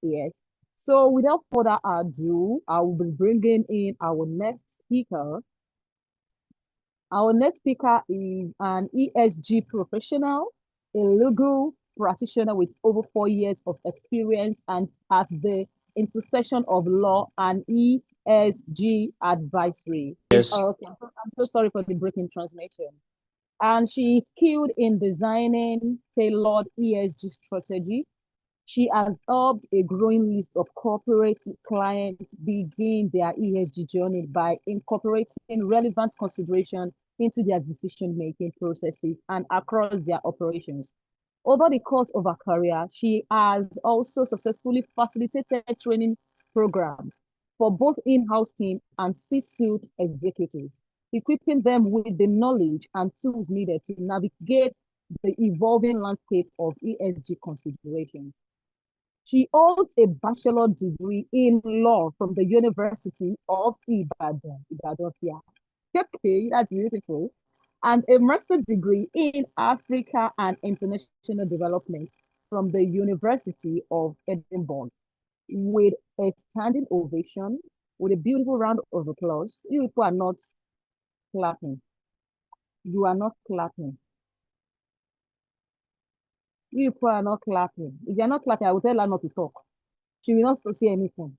Yes. So without further ado, I will be bringing in our next speaker. Our next speaker is an ESG professional, a legal practitioner with over 4 years of experience and at the intersection of law and ESG advisory. Yes. Okay, I'm so sorry for the breaking transmission. And she is skilled in designing tailored ESG strategy. She has helped a growing list of corporate clients begin their ESG journey by incorporating relevant consideration into their decision-making processes and across their operations. Over the course of her career, she has also successfully facilitated training programs for both in-house team and C-suite executives, equipping them with the knowledge and tools needed to navigate the evolving landscape of ESG considerations. She holds a bachelor degree in law from the University of Ibadan here. Okay, that's beautiful. And a master's degree in Africa and International Development from the University of Edinburgh with a standing ovation, with a beautiful round of applause. You people are not clapping. You are not clapping. You people are not clapping. If you're not clapping, I will tell her not to talk. She will not say anything.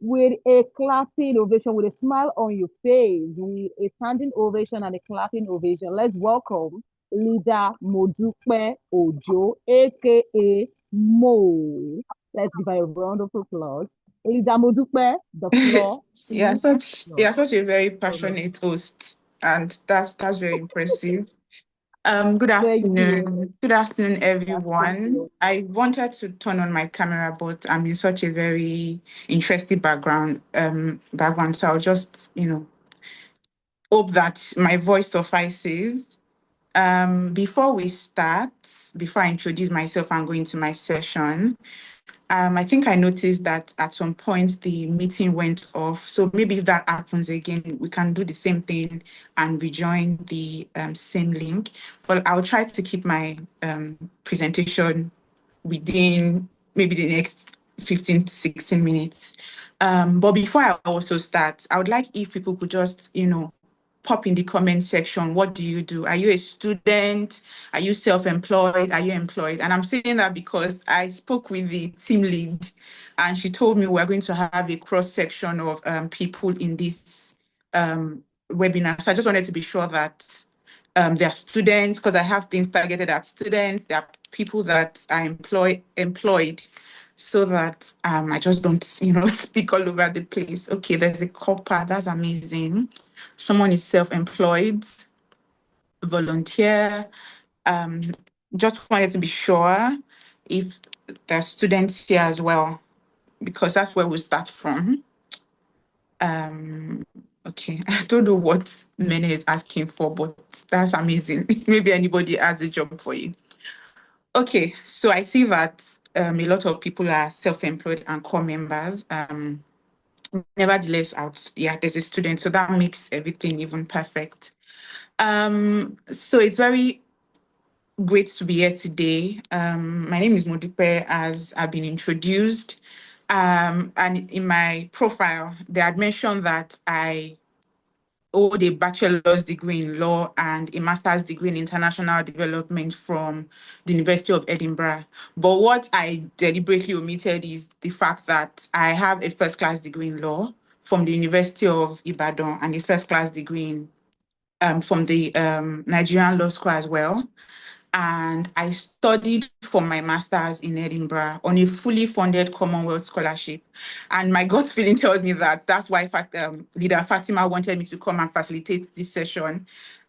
With a clapping ovation, with a smile on your face, with a standing ovation and a clapping ovation, let's welcome leader Modupe Ojo, aka Mo. Let's give her a round of applause. Leader Modupe, the floor Yeah, is such yours. yeah, such a very Oh, no. passionate host, and that's very impressive. Good Thank you. afternoon. Good afternoon, Good afternoon. everyone. I wanted to turn on my camera, but I'm in such a very interesting background. So I'll just, hope that my voice suffices. Before we start, before I introduce myself and go into my session, I think I noticed that at some point the meeting went off. So maybe if that happens again, we can do the same thing and rejoin the same link. But I'll try to keep my presentation within maybe the next 15 to 16 minutes. But before I also start, I would like if people could just, pop in the comment section. What do you do? Are you a student? Are you self-employed? Are you employed? And I'm saying that because I spoke with the team lead and she told me we're going to have a cross section of people in this webinar. So I just wanted to be sure that there are students, because I have things targeted at students. There are people that are employed, so that I just don't, speak all over the place. Okay, there's a copper. That's amazing. Someone is self-employed, volunteer. Um, just wanted to be sure if there are students here as well, because that's where we start from. Okay, I don't know what Mene is asking for, but that's amazing. Maybe anybody has a job for you. Okay, so I see that a lot of people are self-employed and core members. Nevertheless, yeah, there's a student, so that makes everything even perfect. So it's very great to be here today. My name is Modipe, as I've been introduced. And in my profile, they had mentioned that I hold a bachelor's degree in law and a master's degree in international development from the University of Edinburgh. But what I deliberately omitted is the fact that I have a first class degree in law from the University of Ibadan and a first class degree from the Nigerian Law School as well. And I studied for my master's in Edinburgh on a fully funded Commonwealth scholarship. And my gut feeling tells me that that's why Leader Fatima wanted me to come and facilitate this session,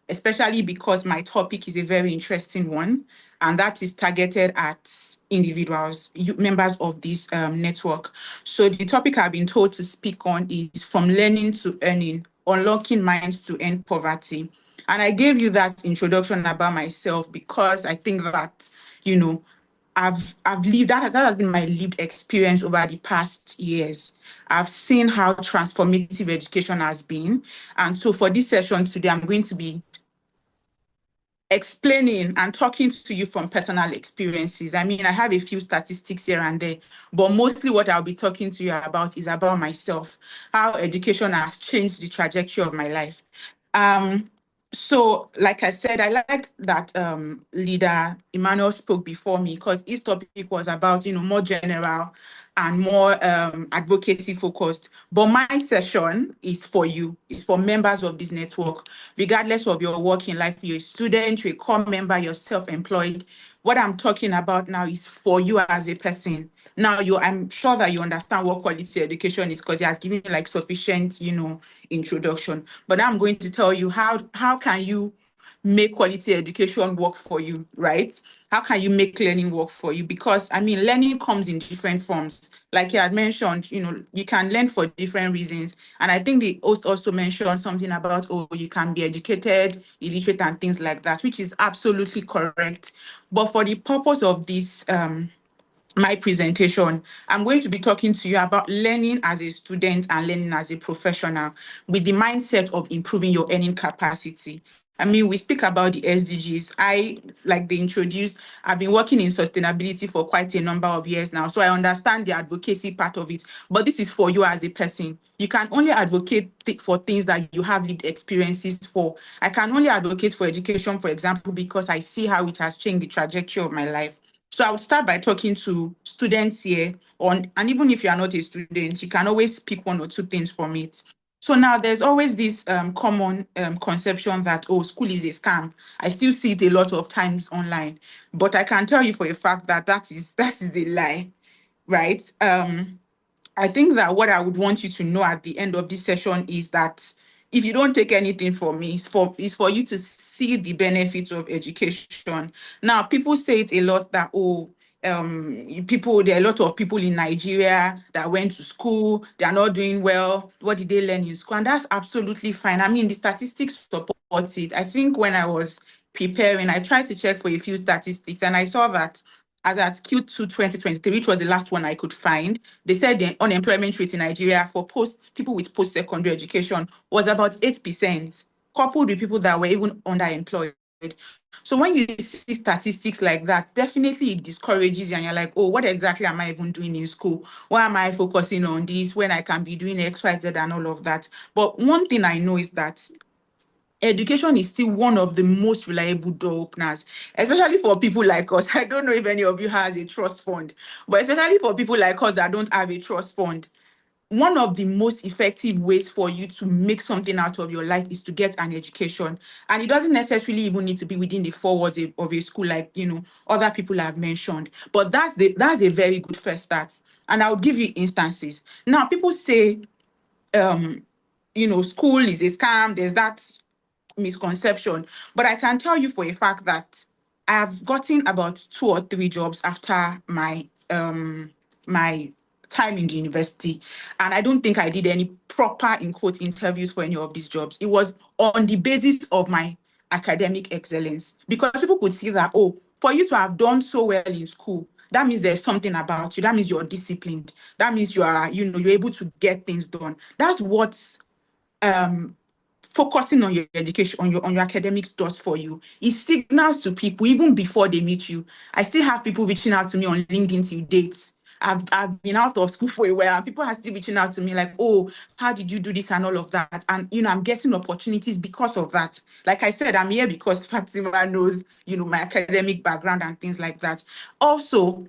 especially because my topic is a very interesting one, and that is targeted at individuals, members of this network. So the topic I've been told to speak on is from learning to earning, unlocking minds to end poverty. And I gave you that introduction about myself because I think that, I've lived that has been my lived experience over the past years. I've seen how transformative education has been. And so for this session today, I'm going to be explaining and talking to you from personal experiences. I mean, I have a few statistics here and there, but mostly what I'll be talking to you about is about myself, how education has changed the trajectory of my life. Um, so, like I said, I like that leader Emmanuel spoke before me because his topic was about, more general and more advocacy focused. But my session is for you, it's for members of this network, regardless of your working life, you're a student, you're a core member, you're self-employed. What I'm talking about now is for you as a person. Now, I'm sure that you understand what quality education is because it has given you like sufficient, introduction. But now I'm going to tell you how can you make quality education work for you, right? How can you make learning work for you? Because I mean, learning comes in different forms. Like you had mentioned, you can learn for different reasons. And I think the host also mentioned something about, oh, you can be educated, illiterate, and things like that, which is absolutely correct. But for the purpose of this my presentation, I'm going to be talking to you about learning as a student and learning as a professional with the mindset of improving your earning capacity. I mean, we speak about the SDGs. Like they introduced, I've been working in sustainability for quite a number of years now. So I understand the advocacy part of it. But this is for you as a person. You can only advocate for things that you have lived experiences for. I can only advocate for education, for example, because I see how it has changed the trajectory of my life. So I would start by talking to students here and even if you are not a student, you can always pick one or two things from it. So now there's always this common conception that, oh, school is a scam. I still see it a lot of times online, but I can tell you for a fact that that is a lie, right? I think that what I would want you to know at the end of this session is that if you don't take anything from me, it's for you to see the benefits of education. Now, people say it a lot that, oh, there are a lot of people in Nigeria that went to school, they are not doing well. What did they learn in school? And that's absolutely fine. I mean, the statistics support it. I think when I was preparing, I tried to check for a few statistics and I saw that as at Q2 2023, which was the last one I could find, they said the unemployment rate in Nigeria for people with post-secondary education was about 8%, coupled with people that were even underemployed. So when you see statistics like that, definitely it discourages you and you're like, oh, what exactly am I even doing in school? Why am I focusing on this when I can be doing X, Y, Z and all of that? But one thing I know is that education is still one of the most reliable door openers, especially for people like us. I don't know if any of you has a trust fund, but especially for people like us that don't have a trust fund, one of the most effective ways for you to make something out of your life is to get an education. And it doesn't necessarily even need to be within the four walls of a school, like other people have mentioned. But that's a very good first start. And I'll give you instances. Now, people say school is a scam, there's that misconception. But I can tell you for a fact that I've gotten about 2 or 3 jobs after my time in the university. And I don't think I did any proper in quote interviews for any of these jobs. It was on the basis of my academic excellence because people could see that, oh, for you to have done so well in school, that means there's something about you. That means you're disciplined. That means you're able to get things done. That's what um focusing on your education, on your academics does for you. It signals to people even before they meet you. I still have people reaching out to me on LinkedIn till dates. I've been out of school for a while and people are still reaching out to me like, oh, how did you do this and all of that? And I'm getting opportunities because of that. Like I said, I'm here because Fatima knows, my academic background and things like that. Also,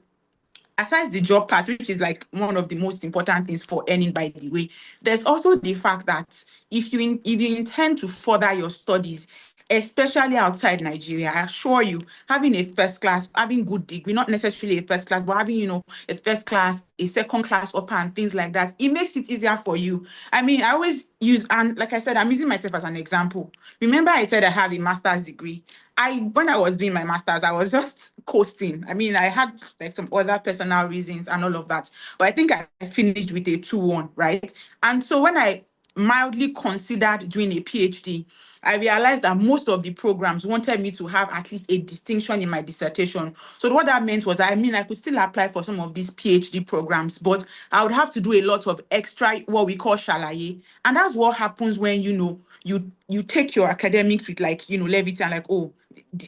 aside the job part, which is like one of the most important things for earning, by the way, there's also the fact that if you intend to further your studies, especially outside Nigeria, I assure you, having a first class, having good degree, not necessarily a first class, but having, a first class, a second class upper and things like that, it makes it easier for you. I mean, I always use, and like I said, I'm using myself as an example. Remember I said I have a master's degree. When I was doing my master's, I was just coasting. I mean, I had like some other personal reasons and all of that, but I think I finished with a 2-1, right? And so when I mildly considered doing a PhD, I realized that most of the programs wanted me to have at least a distinction in my dissertation. So what that meant was, I could still apply for some of these PhD programs, but I would have to do a lot of extra, what we call shalaye. And that's what happens when, you take your academics with like, levity and like, oh,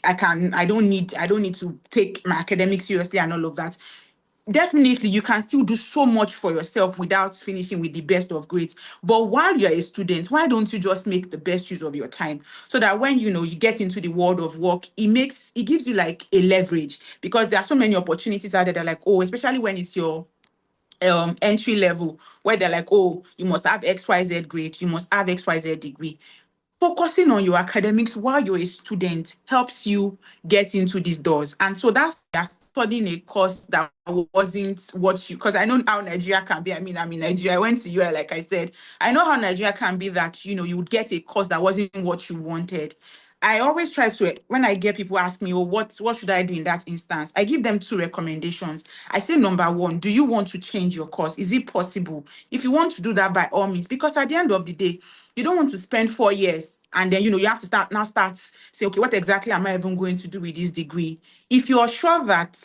I don't need to take my academics seriously and all of that. Definitely, you can still do so much for yourself without finishing with the best of grades. But while you're a student, why don't you just make the best use of your time so that when you get into the world of work, it gives you like a leverage, because there are so many opportunities out there that are like, oh, especially when it's your entry level, where they're like, oh, you must have XYZ grade, you must have XYZ degree. Focusing on your academics while you're a student helps you get into these doors. And so that's you're studying a course that wasn't what you, because I know how Nigeria can be. I mean, I'm in Nigeria. I went to UL, like I said. I know how Nigeria can be, that you would get a course that wasn't what you wanted. I always try to, when I get people ask me, oh, what should I do in that instance? I give them two recommendations. I say, number one, do you want to change your course? Is it possible? If you want to do that, by all means, because at the end of the day, you don't want to spend 4 years and then, you have to start say, okay, what exactly am I even going to do with this degree? If you're sure that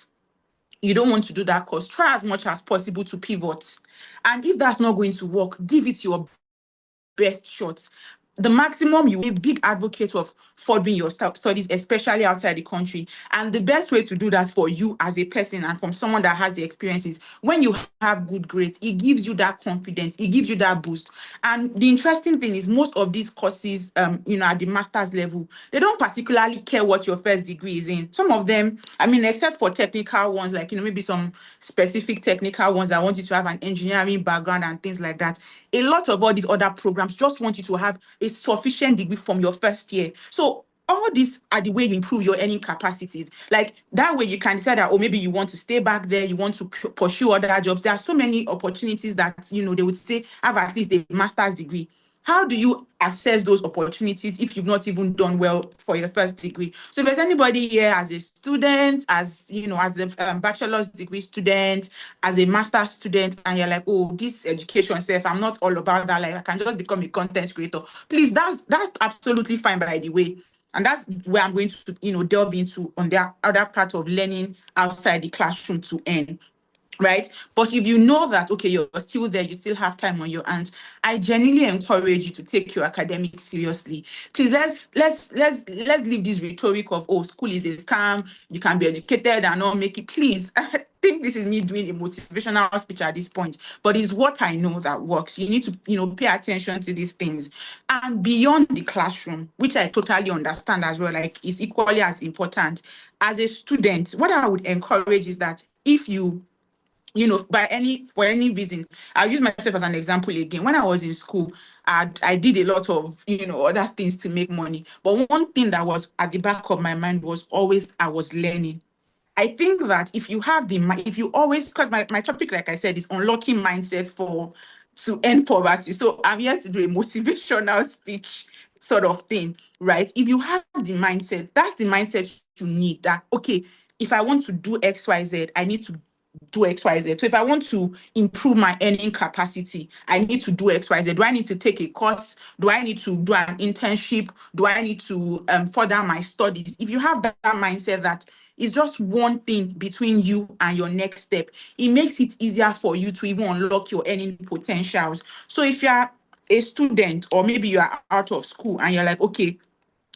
you don't want to do that course, try as much as possible to pivot. And if that's not going to work, give it your best shots. The maximum, you will be a big advocate of furthering your studies, especially outside the country. And the best way to do that for you as a person and from someone that has the experiences, when you have good grades, it gives you that confidence, it gives you that boost. And the interesting thing is, most of these courses, at the master's level, they don't particularly care what your first degree is in. Some of them, I mean, except for technical ones, like, maybe some specific technical ones that want you to have an engineering background and things like that. A lot of all these other programs just want you to have a sufficient degree from your first year. So all these are the way you improve your earning capacities. Like, that way you can decide that, oh, maybe you want to stay back there, you want to pursue other jobs. There are so many opportunities that, they would say, have at least a master's degree. How do you access those opportunities if you've not even done well for your first degree? So if there's anybody here as a student, as as a bachelor's degree student, as a master's student, and you're like, oh, this education self, I'm not all about that. Like, I can just become a content creator. Please, that's absolutely fine, by the way. And that's where I'm going to, delve into on the other part of learning outside the classroom to earn. Right. But if you know that, okay, you're still there, you still have time on your hands, I genuinely encourage you to take your academics seriously. Please, let's leave this rhetoric of, oh, school is a scam, you can be educated and not make it. Please, I think this is me doing a motivational speech at this point, but it's what I know that works. You need to, pay attention to these things. And beyond the classroom, which I totally understand as well, like, it's equally as important. As a student, what I would encourage is that if you for any reason, I'll use myself as an example again. When I was in school, I did a lot of, other things to make money. But one thing that was at the back of my mind was always I was learning. I think that if you always, because my topic, like I said, is unlocking mindset to end poverty. So I'm here to do a motivational speech sort of thing, right? If you have the mindset, that's the mindset you need, that, okay, if I want to do XYZ, I need to do XYZ. So if I want to improve my earning capacity, I need to do XYZ. Do I need to take a course? Do I need to do an internship? Do I need to further my studies? If you have that mindset that it's just one thing between you and your next step, it makes it easier for you to even unlock your earning potentials. So if you're a student, or maybe you are out of school and you're like, okay,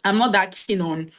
I'm not that keen on,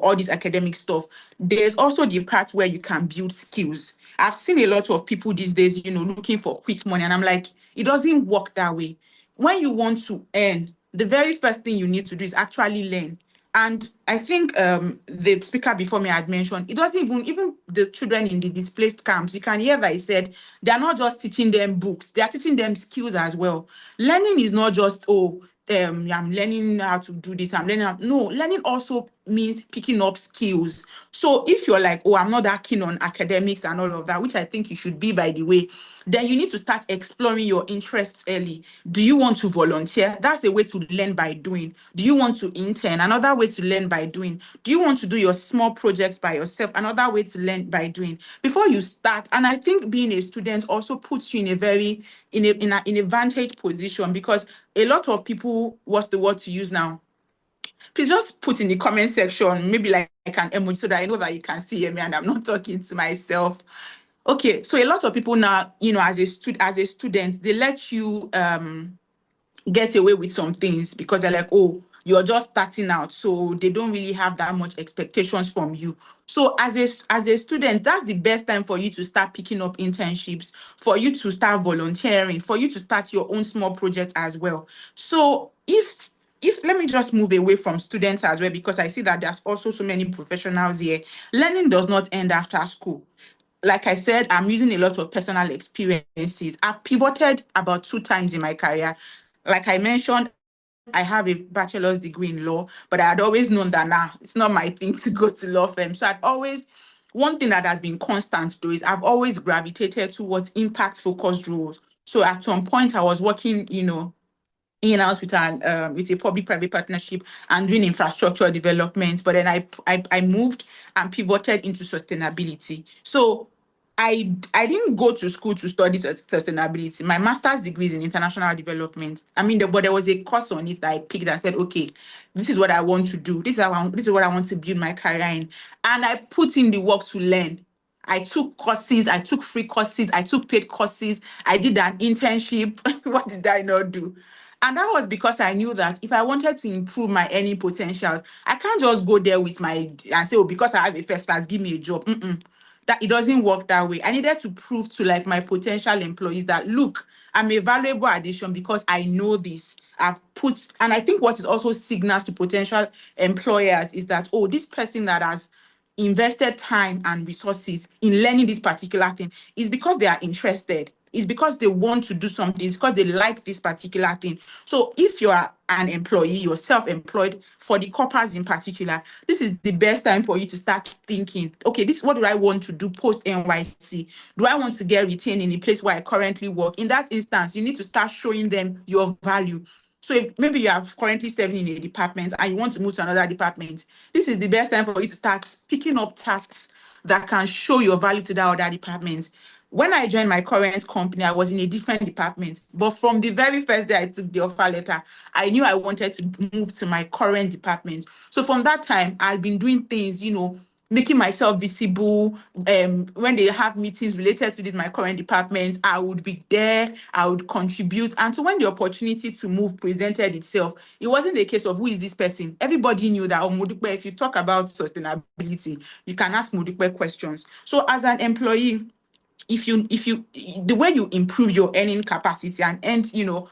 all this academic stuff, there's also the part where you can build skills. I've seen a lot of people these days, looking for quick money. And I'm like, it doesn't work that way. When you want to earn, the very first thing you need to do is actually learn. And I think the speaker before me had mentioned, it doesn't even the children in the displaced camps, you can hear that he said, they're not just teaching them books, they are teaching them skills as well. Learning is not just, oh, I'm learning how to do this, no, learning also means picking up skills. So if you're like, oh, I'm not that keen on academics and all of that, which I think you should be, by the way, then you need to start exploring your interests early. Do you want to volunteer? That's a way to learn by doing. Do you want to intern? Another way to learn by doing. Do you want to do your small projects by yourself? Another way to learn by doing. Before you start, and I think being a student also puts you in a very in a vantage position, because a lot of people, what's the word to use now? Please just put in the comment section, maybe like an emoji, so that I know that you can see me and I'm not talking to myself. Okay, so a lot of people now, as a student, they let you get away with some things because they're like, oh, you're just starting out, so they don't really have that much expectations from you. So as a student, that's the best time for you to start picking up internships, for you to start volunteering, for you to start your own small project as well. So if let me just move away from students as well, because I see that there's also so many professionals here. Learning does not end after school. Like I said, I'm using a lot of personal experiences. I've pivoted about 2 times in my career. Like I mentioned, I have a bachelor's degree in law, but I had always known that it's not my thing to go to law firm. So one thing that has been constant though is I've always gravitated towards impact focused roles. So at some point I was working, in-house with a public-private partnership and doing infrastructure development. But then I moved and pivoted into sustainability. So I didn't go to school to study sustainability. My master's degree is in international development. I mean, but there was a course on it that I picked and said, okay, this is what I want to do. This is what I want to build my career in. And I put in the work to learn. I took courses, I took free courses, I took paid courses, I did an internship. What did I not do? And that was because I knew that if I wanted to improve my earning potentials, I can't just go there with my and say, oh, because I have a first class, give me a job. That it doesn't work that way. I needed to prove to like my potential employees that look, I'm a valuable addition because I know this. And I think what is also signals to potential employers is that, oh, this person that has invested time and resources in learning this particular thing is because they are interested. It's because they want to do something. It's because they like this particular thing. So if you are an employee, you're self-employed, for the corporates in particular, this is the best time for you to start thinking, okay, this what do I want to do post NYC? Do I want to get retained in the place where I currently work? In that instance, you need to start showing them your value. So if maybe you are currently serving in a department and you want to move to another department, this is the best time for you to start picking up tasks that can show your value to that other department. When I joined my current company, I was in a different department. But from the very first day I took the offer letter, I knew I wanted to move to my current department. So from that time, I've been doing things, making myself visible. When they have meetings related to this, my current department, I would be there, I would contribute. And so when the opportunity to move presented itself, it wasn't a case of who is this person. Everybody knew that, oh, Modupe, if you talk about sustainability, you can ask Modupe questions. So as an employee, if you the way you improve your earning capacity and end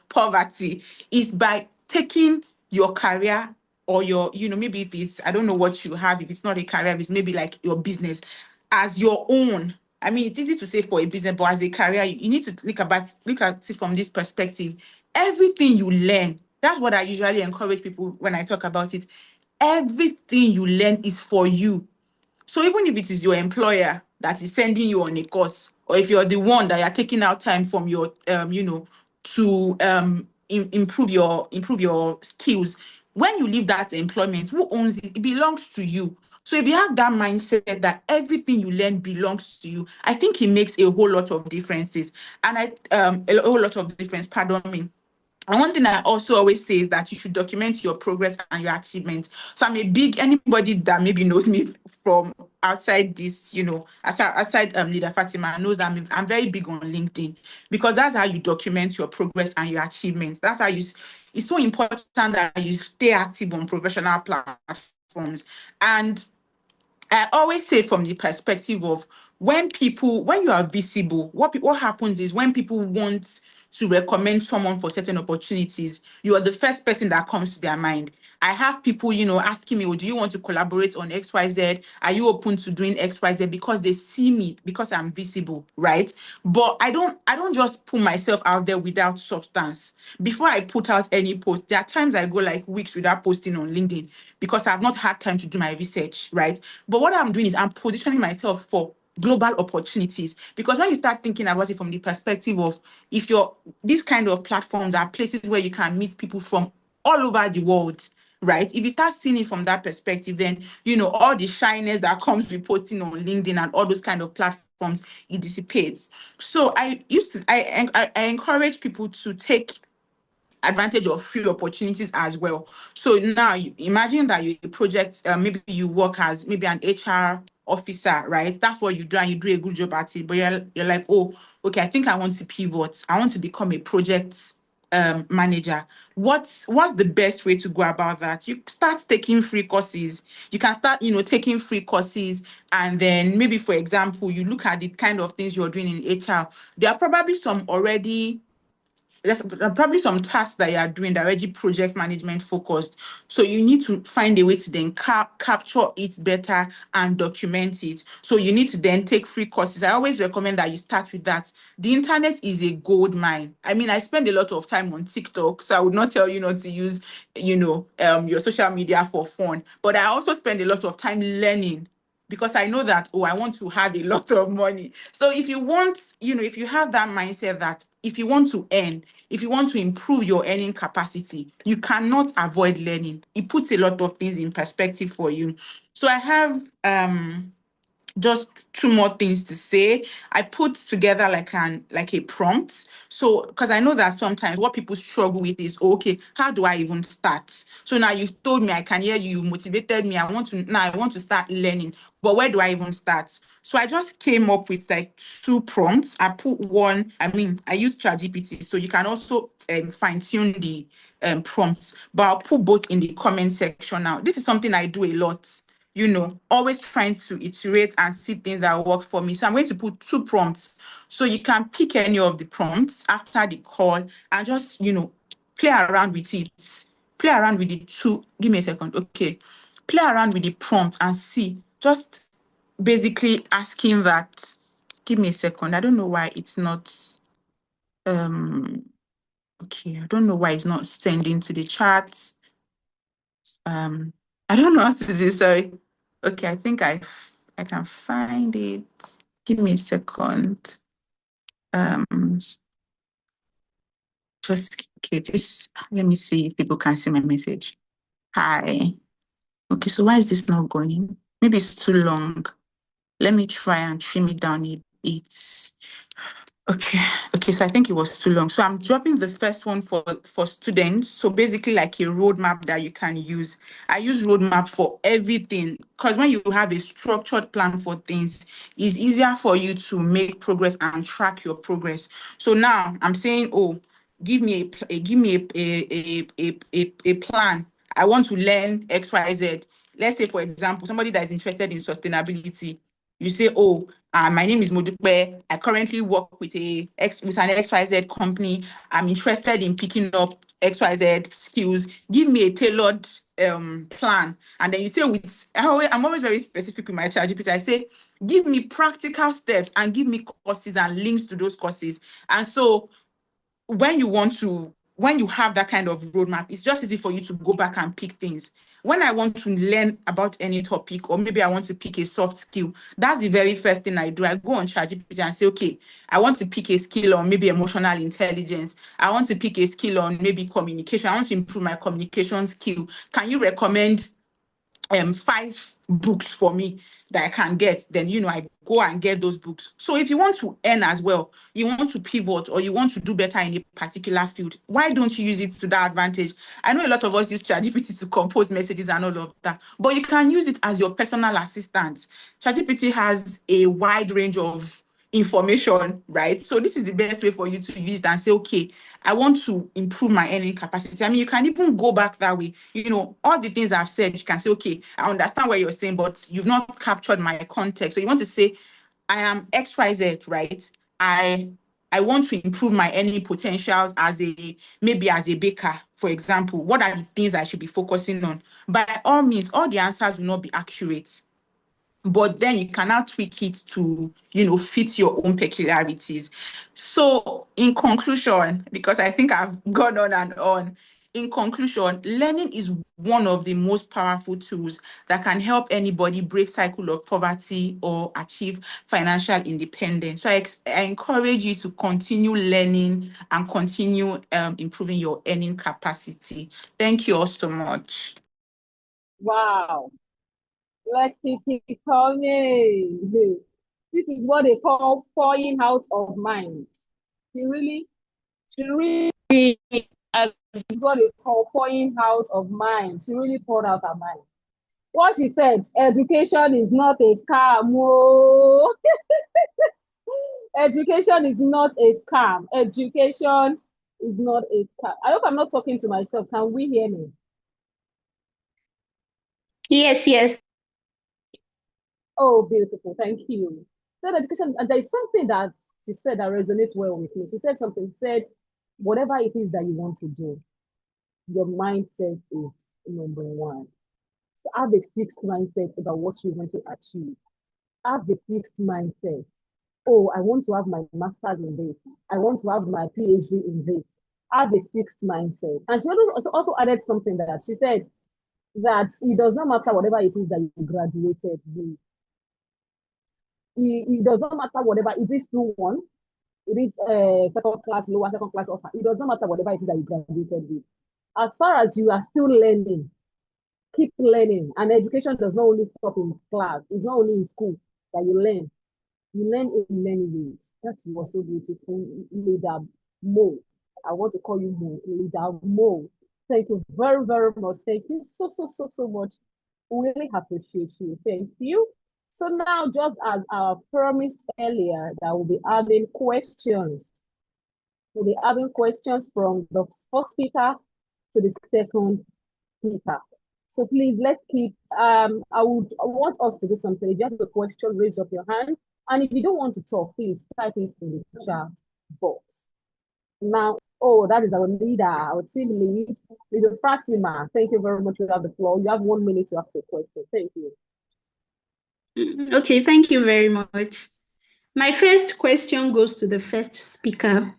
poverty is by taking your career or your maybe if it's I don't know what you have, if it's not a career, it's maybe like your business as your own. I mean, it's easy to say for a business, but as a career, you need to look at it from this perspective. Everything you learn, that's what I usually encourage people when I talk about it. Everything you learn is for you. So even if it is your employer that is sending you on a course, or if you're the one that you're taking out time from your, to improve your skills, when you leave that employment, who owns it? It belongs to you. So if you have that mindset that everything you learn belongs to you, I think it makes a whole lot of differences. And a whole lot of difference, pardon me. And one thing I also always say is that you should document your progress and your achievements. So anybody that maybe knows me from outside this, outside Leader Fatima knows that I'm very big on LinkedIn, because that's how you document your progress and your achievements. It's so important that you stay active on professional platforms. And I always say from the perspective of when you are visible, what happens is when people want to recommend someone for certain opportunities, you are the first person that comes to their mind. I have people, asking me, oh, do you want to collaborate on XYZ? Are you open to doing XYZ? Because they see me, because I'm visible, right? But I don't just put myself out there without substance. Before I put out any post, there are times I go like weeks without posting on LinkedIn because I've not had time to do my research, right? But what I'm doing is I'm positioning myself for global opportunities, because when you start thinking about it from the perspective of, if you're these kind of platforms are places where you can meet people from all over the world, right? If you start seeing it from that perspective, then all the shyness that comes with posting on LinkedIn and all those kind of platforms, it dissipates. So I encourage people to take advantage of free opportunities as well. So now imagine that you project, maybe you work as maybe an HR officer, right? That's what you do, and you do a good job at it. But you're like, oh, okay, I think I want to pivot. I want to become a project manager, what's the best way to go about that? You start taking free courses. You can start, taking free courses, and then maybe, for example, you look at the kind of things you're doing in HR. There are probably there's probably some tasks that you are doing that are already project management focused. So you need to find a way to then capture it better and document it. So you need to then take free courses. I always recommend that you start with that. The internet is a gold mine. I mean, I spend a lot of time on TikTok, so I would not tell you not to use, your social media for fun. But I also spend a lot of time learning, because I know that, I want to have a lot of money. So if you want, if you have that mindset that if you want to earn, if you want to improve your earning capacity, you cannot avoid learning. It puts a lot of things in perspective for you. So I have just two more things to say. I put together like a prompt. So because I know that sometimes what people struggle with is, okay, how do I even start? So now you've told me, I can hear you, motivated me. I want to start learning, but where do I even start? So I just came up with like two prompts. I put one, I use ChatGPT, so you can also fine tune the prompts, but I'll put both in the comment section now. This is something I do a lot, always trying to iterate and see things that work for me. So I'm going to put two prompts. So you can pick any of the prompts after the call and just, play around with it. Play around with the two. Give me a second. Okay. Play around with the prompt and see. Just basically asking that. Give me a second. I don't know why it's not. Okay. I don't know why it's not sending to the chat. I don't know how to do. Sorry. Okay, I think I can find it. Give me a second. Um, just okay. This. Let me see if people can see my message. Hi. Okay, so why is this not going? Maybe it's too long. Let me try and trim it down a bit. Okay, so I think it was too long. So I'm dropping the first one for students. So basically like a roadmap that you can use. I use roadmap for everything, because when you have a structured plan for things, it's easier for you to make progress and track your progress. So now I'm saying, give me a plan. I want to learn XYZ. Let's say, for example, somebody that is interested in sustainability. You say, my name is Modupe. I currently work with an XYZ company. I'm interested in picking up XYZ skills. Give me a tailored plan. And then you say, I'm always very specific with my ChatGPT. I say, give me practical steps and give me courses and links to those courses. And so when you have that kind of roadmap, it's just easy for you to go back and pick things. When I want to learn about any topic, or maybe I want to pick a soft skill, that's the very first thing I do. I go on ChatGPT and say, okay, I want to pick a skill on maybe emotional intelligence. I want to pick a skill on maybe communication. I want to improve my communication skill. Can you recommend 5 books for me that I can get? Then I go and get those books. So if you want to earn as well, you want to pivot, or you want to do better in a particular field, why don't you use it to that advantage? I know a lot of us use ChatGPT to compose messages and all of that, but you can use it as your personal assistant. ChatGPT has a wide range of information, right? So this is the best way for you to use it and say, okay, I want to improve my earning capacity. I mean, you can even go back that way. All the things I've said, you can say, okay, I understand what you're saying, but you've not captured my context. So you want to say, I am XYZ, right? I want to improve my earning potentials maybe as a baker, for example. What are the things I should be focusing on? By all means, all the answers will not be accurate, but then you can now tweak it to fit your own peculiarities. So in conclusion, because I think I've gone on and on, in conclusion, learning is one of the most powerful tools that can help anybody break cycle of poverty or achieve financial independence. So I encourage you to continue learning and continue improving your earning capacity. Thank you all so much. Wow. Let it keep coming. This is what they call pouring out of mind. She really is what they call pouring out of mind. She really poured out her mind. What she said, education is not a scam. Oh. Education is not a scam. Education It's not a cat. I hope I'm not talking to myself. Can we hear me? Yes, yes. Oh, beautiful. Thank you. So education, and there is something that she said that resonates well with me. She said something, she said, whatever it is that you want to do, your mindset is number one. So have a fixed mindset about what you want to achieve. Have a fixed mindset. Oh, I want to have my master's in this. I want to have my PhD in this. Have a fixed mindset. And she also added something that she said that it does not matter whatever it is that you graduated with. It does not matter whatever it is through one, it is second class, lower second class offer. It does not matter whatever it is that you graduated with. As far as you are still learning, keep learning. And education does not only stop in class, it's not only in school that you learn. You learn in many ways. That was so beautiful, Leader Mo. I want to call you Mo, Leader Mo. Thank you very, very much. Thank you so much. We really appreciate you. Thank you. So now, just as I promised earlier, that we'll be having questions. We'll be having questions from the first speaker to the second speaker. So please, let's keep, I want us to do something. If you have a question, raise up your hand. And if you don't want to talk, please type it in the chat box. Now, oh, that is our leader, our team lead, Leader Fatima. Thank you very much. You have the floor. You have 1 minute to ask a question. Thank you. Okay, thank you very much. My first question goes to the first speaker.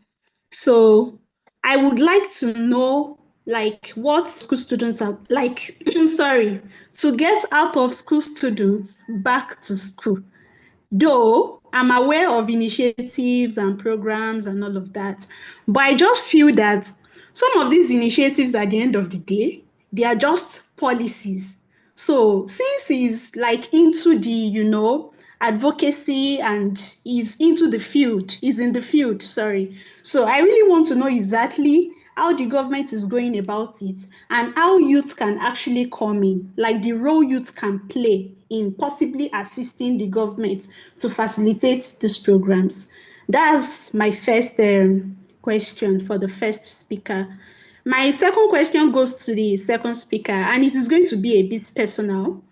So I would like to know, like, what school students are like, sorry, to get out of school students back to school. Though I'm aware of initiatives and programs and all of that, but I just feel that some of these initiatives at the end of the day, they are just policies. So since he's like into the, advocacy and he's into the field, he's in the field, sorry. So I really want to know exactly how the government is going about it and how youth can actually come in, like the role youth can play in possibly assisting the government to facilitate these programs. That's my first question for the first speaker. My second question goes to the second speaker, and it is going to be a bit personal.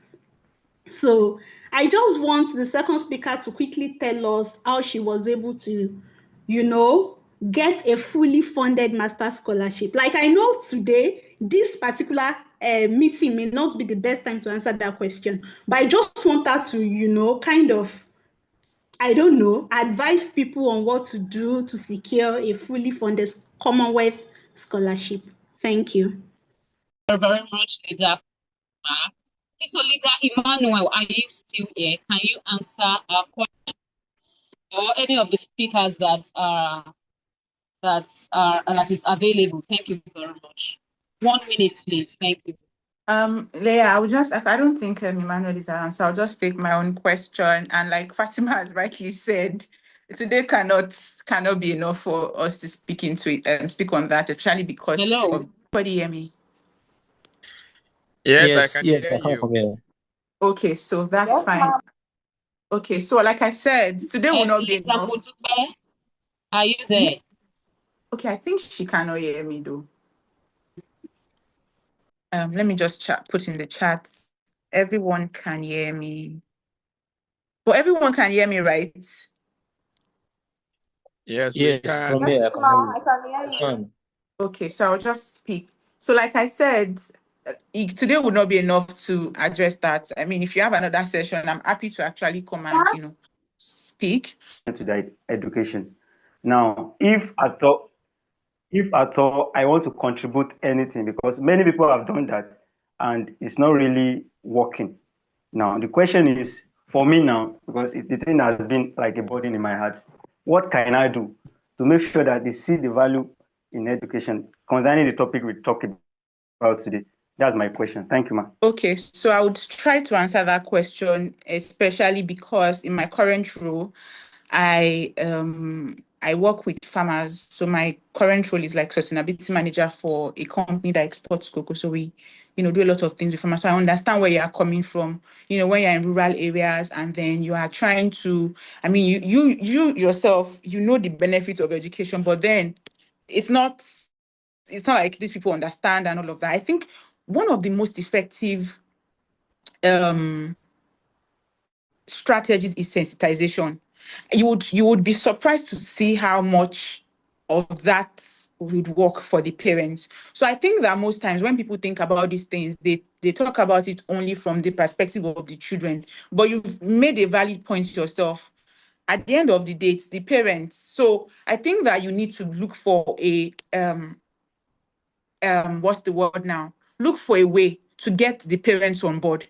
So I just want the second speaker to quickly tell us how she was able to, get a fully funded master scholarship. Like I know today, this particular meeting may not be the best time to answer that question, but I just want her to, kind of, I don't know, advise people on what to do to secure a fully funded Commonwealth scholarship. Thank you. Very much, Leader. Okay, so Leader Emmanuel, are you still here? Can you answer our question or any of the speakers that is available? Thank you very much. 1 minute, please. Thank you. Leah, I don't think Emmanuel is around, so I'll just take my own question. And like Fatima has rightly said, today cannot be enough for us to speak on that, especially because everybody hear me. Yes, I can hear you. Okay, so that's fine. Okay, so like I said, today will not be enough. Are you there? Okay, I think she cannot hear me though. Let me just put in the chat. Everyone can hear me. But everyone can hear me, right? Yes, we can. From here, I can hear you. Okay, so I'll just speak. So like I said, today would not be enough to address that. I mean, if you have another session, I'm happy to actually come and, speak. To the education. Now, if at all I want to contribute anything, because many people have done that and it's not really working. Now, the question is for me now, because the thing has been like a burden in my heart. What can I do to make sure that they see the value in education concerning the topic we talked about today? That's my question. Thank you, ma'am. Okay, so I would try to answer that question, especially because in my current role, I work with farmers. So my current role is like sustainability manager for a company that exports cocoa. So we, do a lot of things with farmers. So I understand where you are coming from, when you're in rural areas and then you are trying to, I mean, you yourself, the benefits of education, but then it's not like these people understand and all of that. I think one of the most effective strategies is sensitization. You would be surprised to see how much of that would work for the parents. So I think that most times when people think about these things, they talk about it only from the perspective of the children. But you've made a valid point yourself. At the end of the day, it's the parents. So I think that you need to look for a what's the word now? Look for a way to get the parents on board.